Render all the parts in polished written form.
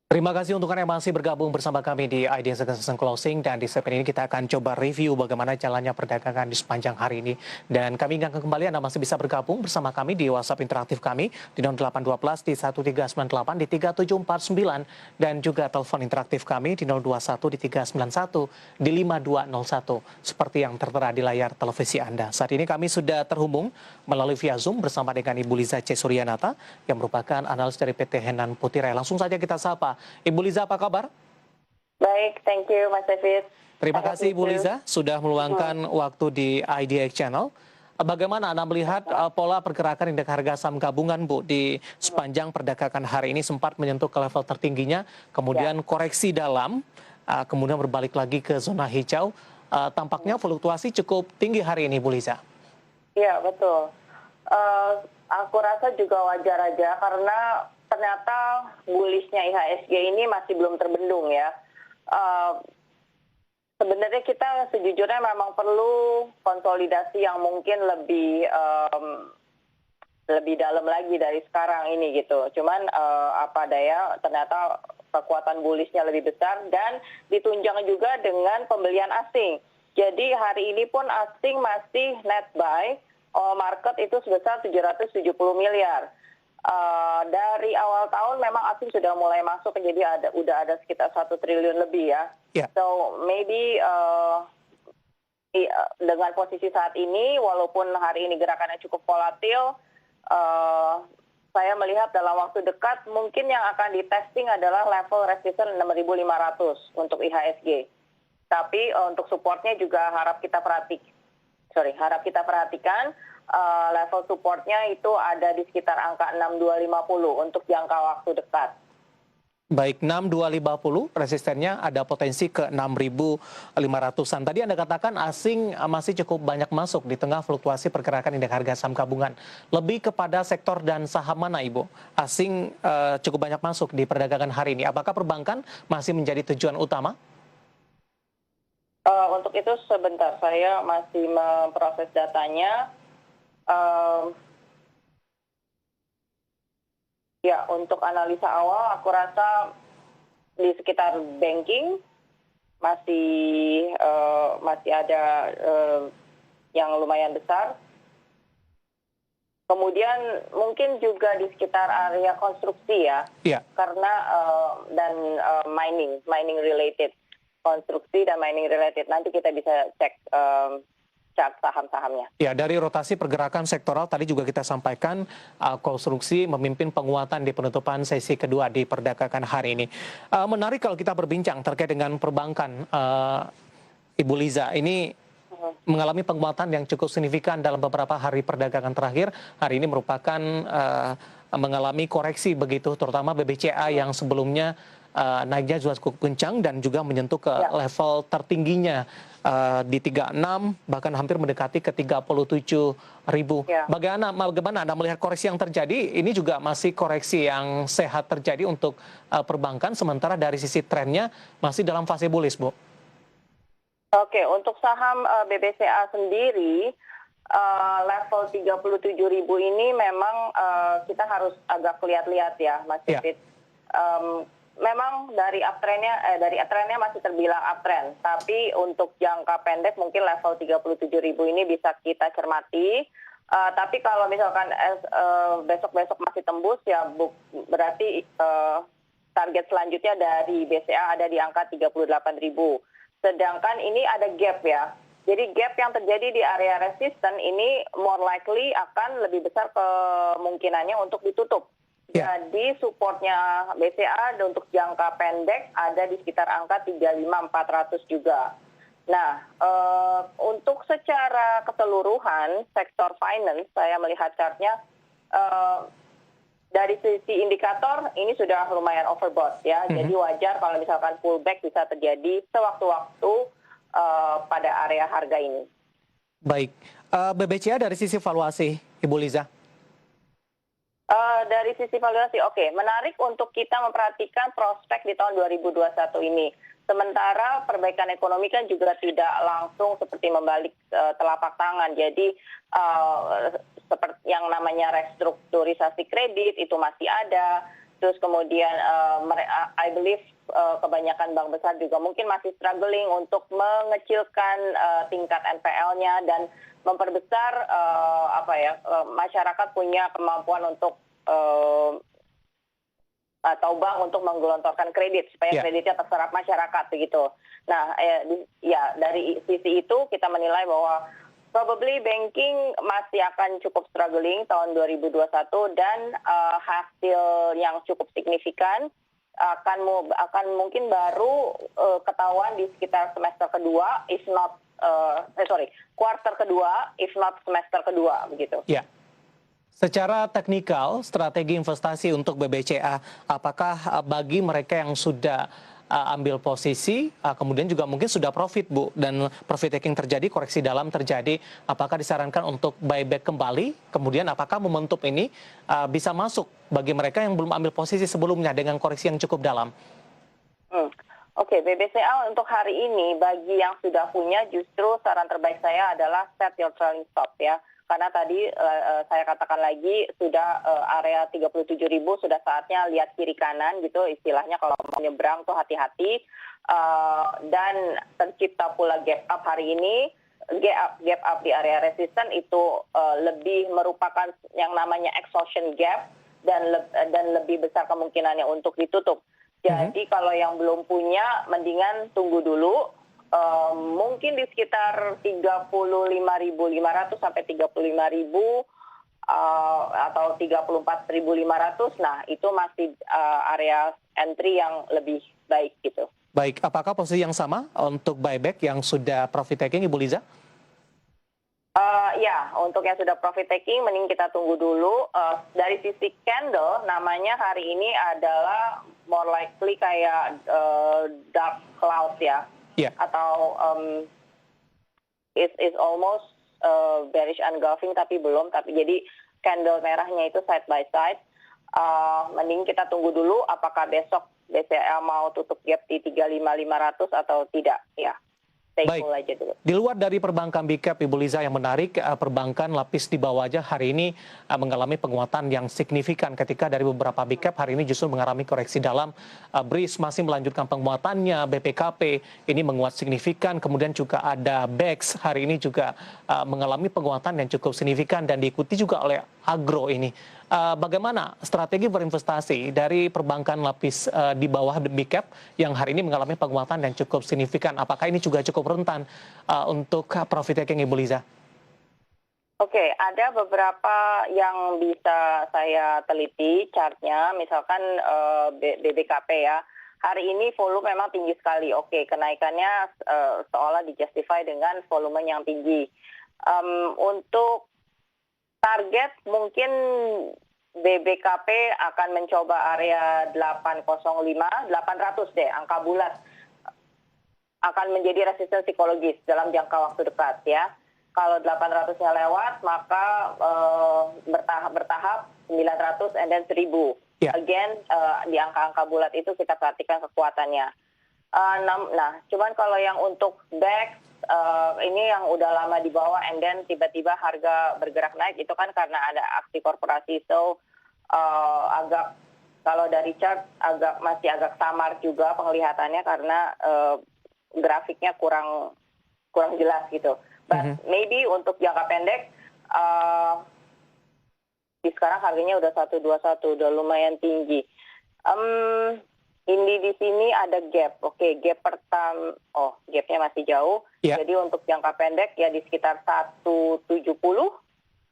Terima kasih untuk Anda yang masih bergabung bersama kami di Ideas Assessment Closing, dan di segmen ini kita akan coba review bagaimana jalannya perdagangan di sepanjang hari ini. Dan kami ingatkan kembali Anda masih bisa bergabung bersama kami di WhatsApp interaktif kami di 0812 di 1398 di 3749, dan juga telepon interaktif kami di 021 di 391 di 5201 seperti yang tertera di layar televisi Anda. Saat ini kami sudah terhubung melalui via Zoom bersama dengan Ibu Liza C. Suryanata yang merupakan analis dari PT Henan Putira. Langsung saja kita sapa. Ibu Liza, apa kabar? Baik, thank you Mas David. Terima Saya kasih Ibu setuju. Liza sudah meluangkan waktu di IDX Channel. Bagaimana Anda melihat pola pergerakan indeks harga saham gabungan, Bu, di sepanjang perdagangan hari ini sempat menyentuh ke level tertingginya, Ya, kemudian koreksi dalam, kemudian berbalik lagi ke zona hijau. Tampaknya fluktuasi cukup tinggi hari ini, Bu Liza. iya betul. Eh, aku rasa juga wajar aja karena ternyata bullishnya IHSG ini masih belum terbendung ya. Eh, Sebenarnya kita sejujurnya memang perlu konsolidasi yang mungkin lebih dalam lagi dari sekarang ini gitu. Cuman apa daya ternyata kekuatan bullishnya lebih besar dan ditunjang juga dengan pembelian asing. Jadi hari ini pun asing masih net buy, all market itu sebesar 770 miliar. Dari awal tahun memang asing sudah mulai masuk, jadi udah ada sekitar 1 triliun lebih ya. Ya. So maybe dengan posisi saat ini, walaupun hari ini gerakannya cukup volatil, saya melihat dalam waktu dekat mungkin yang akan ditesting adalah level resistance 6.500 untuk IHSG. Tapi untuk supportnya juga harap kita perhatikan level supportnya itu ada di sekitar angka 6250 untuk jangka waktu dekat. Baik, 6250 resistennya ada potensi ke 6500-an. Tadi Anda katakan asing masih cukup banyak masuk di tengah fluktuasi pergerakan indeks harga saham gabungan. Lebih kepada sektor dan saham mana, Ibu? Asing cukup banyak masuk di perdagangan hari ini. Apakah perbankan masih menjadi tujuan utama? Untuk itu sebentar, saya masih memproses datanya. Ya, untuk analisa awal aku rasa di sekitar banking masih ada yang lumayan besar. Kemudian mungkin juga di sekitar area konstruksi ya. Iya. Karena dan mining related, konstruksi dan mining related. Nanti kita bisa cek chart saham-sahamnya. Ya, dari rotasi pergerakan sektoral tadi juga kita sampaikan konstruksi memimpin penguatan di penutupan sesi kedua di perdagangan hari ini. Menarik kalau kita berbincang terkait dengan perbankan, Ibu Liza. Ini mengalami penguatan yang cukup signifikan dalam beberapa hari perdagangan terakhir. Hari ini merupakan mengalami koreksi begitu, terutama BBCA yang sebelumnya naiknya juga cukup kencang dan juga menyentuh ke level tertingginya di 36, bahkan hampir mendekati ke 37.000. Ya. Bagaimana Anda melihat koreksi yang terjadi? Ini juga masih koreksi yang sehat terjadi untuk perbankan, sementara dari sisi trennya masih dalam fase bullish, Bu. Oke, untuk saham BBCA sendiri level 37.000 ini memang kita harus agak lihat-lihat ya, Mas David. Memang dari uptrendnya masih terbilang uptrend, tapi untuk jangka pendek mungkin level 37.000 ini bisa kita cermati. Tapi kalau misalkan besok-besok masih tembus ya berarti target selanjutnya dari BCA ada di angka 38.000. Sedangkan ini ada gap ya. Jadi gap yang terjadi di area resisten ini more likely akan lebih besar kemungkinannya untuk ditutup. Jadi supportnya BCA untuk jangka pendek ada di sekitar angka 35.400 juga. Nah, untuk secara keseluruhan sektor finance saya melihat chartnya dari sisi indikator ini sudah lumayan overbought ya. Jadi wajar kalau misalkan pullback bisa terjadi sewaktu-waktu pada area harga ini. Baik, BBCA dari sisi valuasi, Ibu Liza? Dari sisi valuasi, oke. Menarik untuk kita memperhatikan prospek di tahun 2021 ini. Sementara perbaikan ekonomi kan juga tidak langsung seperti membalik telapak tangan. Jadi seperti yang namanya restrukturisasi kredit itu masih ada. Terus kemudian I believe kebanyakan bank besar juga mungkin masih struggling untuk mengecilkan tingkat NPL-nya dan memperbesar masyarakat punya kemampuan untuk atau bank untuk menggelontorkan kredit supaya kreditnya terserap masyarakat begitu. Nah, dari sisi itu kita menilai bahwa probably banking masih akan cukup struggling tahun 2021 dan hasil yang cukup signifikan akan mungkin baru ketahuan di sekitar semester kedua, if not kuartal kedua, if not semester kedua begitu. Ya. Secara teknikal, strategi investasi untuk BBCA, apakah bagi mereka yang sudah ambil posisi, kemudian juga mungkin sudah profit, Bu, dan profit taking terjadi, koreksi dalam terjadi, apakah disarankan untuk buyback kembali? Kemudian apakah momentum ini bisa masuk bagi mereka yang belum ambil posisi sebelumnya dengan koreksi yang cukup dalam? Oke, BBCA untuk hari ini bagi yang sudah punya justru saran terbaik saya adalah set your trailing stop ya. Karena tadi saya katakan lagi sudah area 37.000 sudah saatnya lihat kiri kanan gitu istilahnya kalau mau nyebrang tuh hati-hati dan tercipta pula gap up hari ini. Gap up di area resisten itu lebih merupakan yang namanya exhaustion gap dan lebih besar kemungkinannya untuk ditutup. Jadi kalau yang belum punya mendingan tunggu dulu. Mungkin di sekitar 35.500 sampai 35.000 atau 34.500. Nah, itu masih area entry yang lebih baik gitu. Baik, apakah posisi yang sama untuk buyback yang sudah profit taking, Ibu Liza? Ya, untuk yang sudah profit taking mending kita tunggu dulu. Dari sisi candle namanya hari ini adalah more likely kayak dark cloud ya. Yeah. Atau is almost bearish engulfing tapi belum, tapi jadi candle merahnya itu side by side. Mending kita tunggu dulu apakah besok BCA mau tutup gap di 35.500 atau tidak ya. Baik, di luar dari perbankan big cap, Ibu Liza, yang menarik, perbankan lapis di bawah aja hari ini mengalami penguatan yang signifikan ketika dari beberapa big cap hari ini justru mengalami koreksi dalam. BRIS masih melanjutkan penguatannya, BPKP ini menguat signifikan, kemudian juga ada BEX hari ini juga mengalami penguatan yang cukup signifikan dan diikuti juga oleh agro ini. Bagaimana strategi berinvestasi dari perbankan lapis di bawah big cap yang hari ini mengalami penguatan yang cukup signifikan? Apakah ini juga cukup rentan untuk profit taking, Ibu Liza? Oke, ada beberapa yang bisa saya teliti chartnya, misalkan BBKP ya. Hari ini volume memang tinggi sekali. Oke, kenaikannya seolah dijustify dengan volume yang tinggi. Untuk target mungkin BBKP akan mencoba area 805, 800 deh, angka bulat akan menjadi resisten psikologis dalam jangka waktu dekat ya. Kalau 800-nya lewat, maka bertahap 900 and then 1000. Yeah. Again, di angka-angka bulat itu kita perhatikan kekuatannya. Nah, cuman kalau yang untuk BEX, ini yang udah lama di bawah and then tiba-tiba harga bergerak naik, itu kan karena ada aksi korporasi. So, agak, kalau dari chart masih agak samar juga penglihatannya karena grafiknya kurang jelas gitu. But maybe untuk jangka pendek, sekarang harganya udah 121, udah lumayan tinggi. Ini di sini ada gap. Oke, gap pertama, gapnya masih jauh. Yeah. Jadi untuk jangka pendek ya di sekitar 170.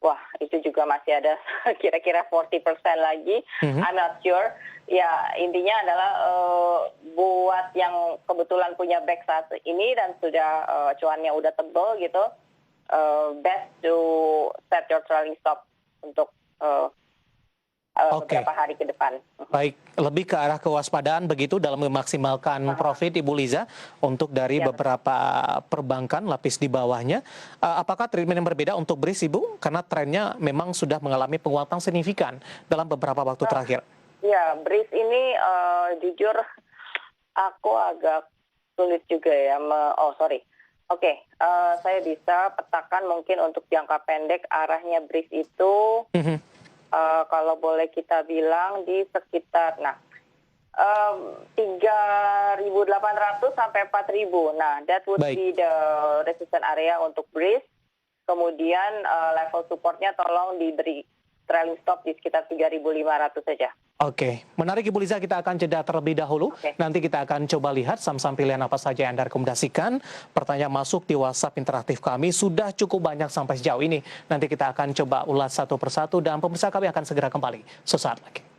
Wah, itu juga masih ada kira-kira 40% lagi. I'm not sure. Ya, intinya adalah buat yang kebetulan punya back saat ini dan sudah cuannya udah tebal gitu, best to set your trailing stop untuk beberapa hari ke depan. Baik, lebih ke arah kewaspadaan begitu dalam memaksimalkan profit, Ibu Liza, untuk dari beberapa perbankan lapis di bawahnya. Apakah treatment yang berbeda untuk BRIS, Ibu? Karena trennya memang sudah mengalami penguatan signifikan dalam beberapa waktu terakhir. Ya, BRIS ini jujur aku agak sulit juga ya. Oke, saya bisa petakan mungkin untuk jangka pendek arahnya BRIS itu kalau boleh kita bilang di sekitar 3.800 sampai 4.000. Nah, that would Baik. be the resistance area untuk BRIS. Kemudian level supportnya tolong diberi trailing stop di sekitar 3.500 saja. Oke, menarik Ibu Liza, kita akan jeda terlebih dahulu. Oke. Nanti kita akan coba lihat saham-saham pilihan apa saja yang Anda rekomendasikan. Pertanyaan masuk di WhatsApp interaktif kami sudah cukup banyak sampai sejauh ini. Nanti kita akan coba ulas satu persatu dan pemirsa kami akan segera kembali sesaat lagi.